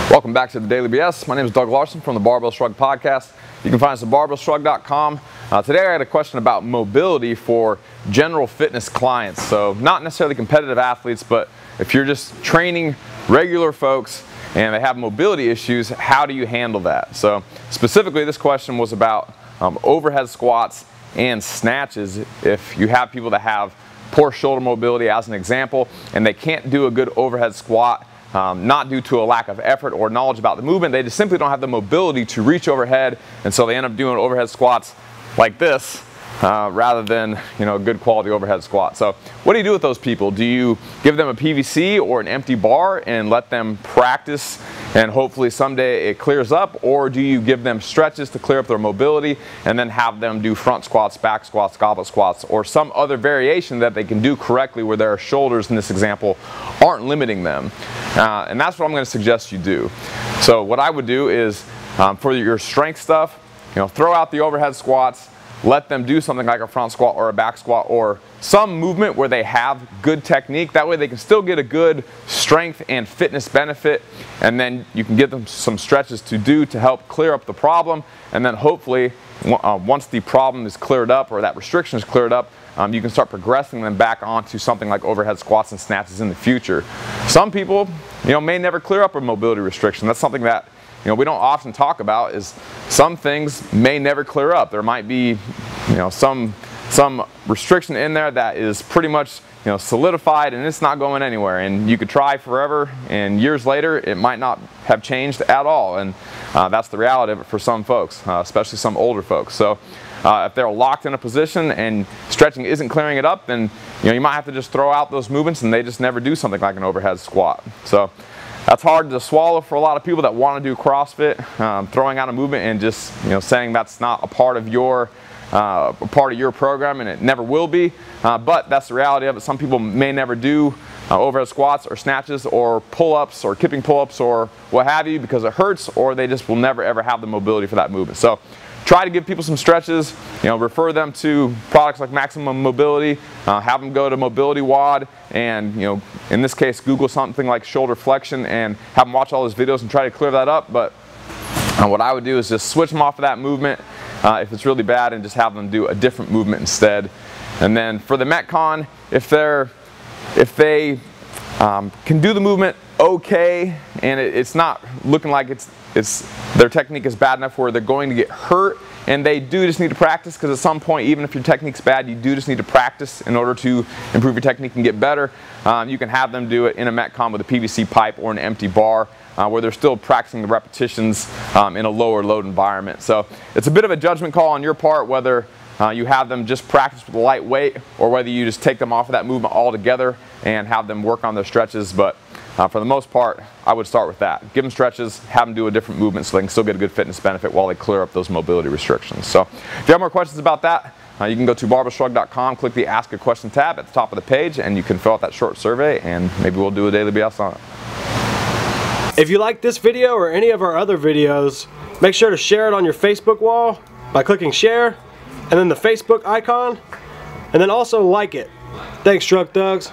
Welcome back to the Daily BS. My name is Doug Larson from the Barbell Shrugged Podcast. You can find us at barbellshrugged.com. Today I had a question about mobility for general fitness clients. So not necessarily competitive athletes, but if you're just training regular folks and they have mobility issues, how do you handle that? So specifically this question was about overhead squats and snatches. If you have people that have poor shoulder mobility as an example, and they can't do a good overhead squat, not due to a lack of effort or knowledge about the movement, they just simply don't have the mobility to reach overhead, and so they end up doing overhead squats like this rather than a good quality overhead squat. So what do you do with those people? Do you give them a PVC or an empty bar and let them practice and hopefully someday it clears up, or do you give them stretches to clear up their mobility and then have them do front squats, back squats, goblet squats, or some other variation that they can do correctly where their shoulders in this example aren't limiting them? And that's what I'm going to suggest you do. So what I would do is for your strength stuff, throw out the overhead squats, let them do something like a front squat or a back squat or some movement where they have good technique. That way they can still get a good strength and fitness benefit, and then you can give them some stretches to do to help clear up the problem, and then hopefully once the problem is cleared up or that restriction is cleared up, you can start progressing them back onto something like overhead squats and snatches in the future. Some people may never clear up a mobility restriction. That's something that we don't often talk about, is some things may never clear up. There might be some restriction in there that is pretty much solidified and it's not going anywhere, and you could try forever and years later it might not have changed at all, and that's the reality of it for some folks, especially some older folks. So if they're locked in a position and stretching isn't clearing it up, then you might have to just throw out those movements and they just never do something like an overhead squat. So that's hard to swallow for a lot of people that want to do CrossFit, throwing out a movement and just saying that's not a part of your program, and it never will be. But that's the reality of it. Some people may never do overhead squats or snatches or pull-ups or kipping pull-ups or what have you because it hurts, or they just will never ever have the mobility for that movement. So try to give people some stretches, refer them to products like Maximum Mobility, have them go to Mobility WOD, and in this case Google something like shoulder flexion and have them watch all those videos and try to clear that up. But what I would do is just switch them off of that movement if it's really bad and just have them do a different movement instead. And then for the Metcon, if they can do the movement okay and it's not looking like their technique is bad enough where they're going to get hurt, and they do just need to practice, because at some point, even if your technique's bad, you do just need to practice in order to improve your technique and get better. You can have them do it in a Metcon with a PVC pipe or an empty bar where they're still practicing the repetitions in a lower load environment. So it's a bit of a judgment call on your part whether you have them just practice with a light weight or whether you just take them off of that movement altogether and have them work on their stretches. But for the most part, I would start with that. Give them stretches, have them do a different movement so they can still get a good fitness benefit while they clear up those mobility restrictions. So if you have more questions about that, you can go to barbellshrugged.com, click the Ask a Question tab at the top of the page, and you can fill out that short survey, and maybe we'll do a Daily BS on it. If you like this video or any of our other videos, make sure to share it on your Facebook wall by clicking share, and then the Facebook icon, and then also like it. Thanks, Shrug Thugs.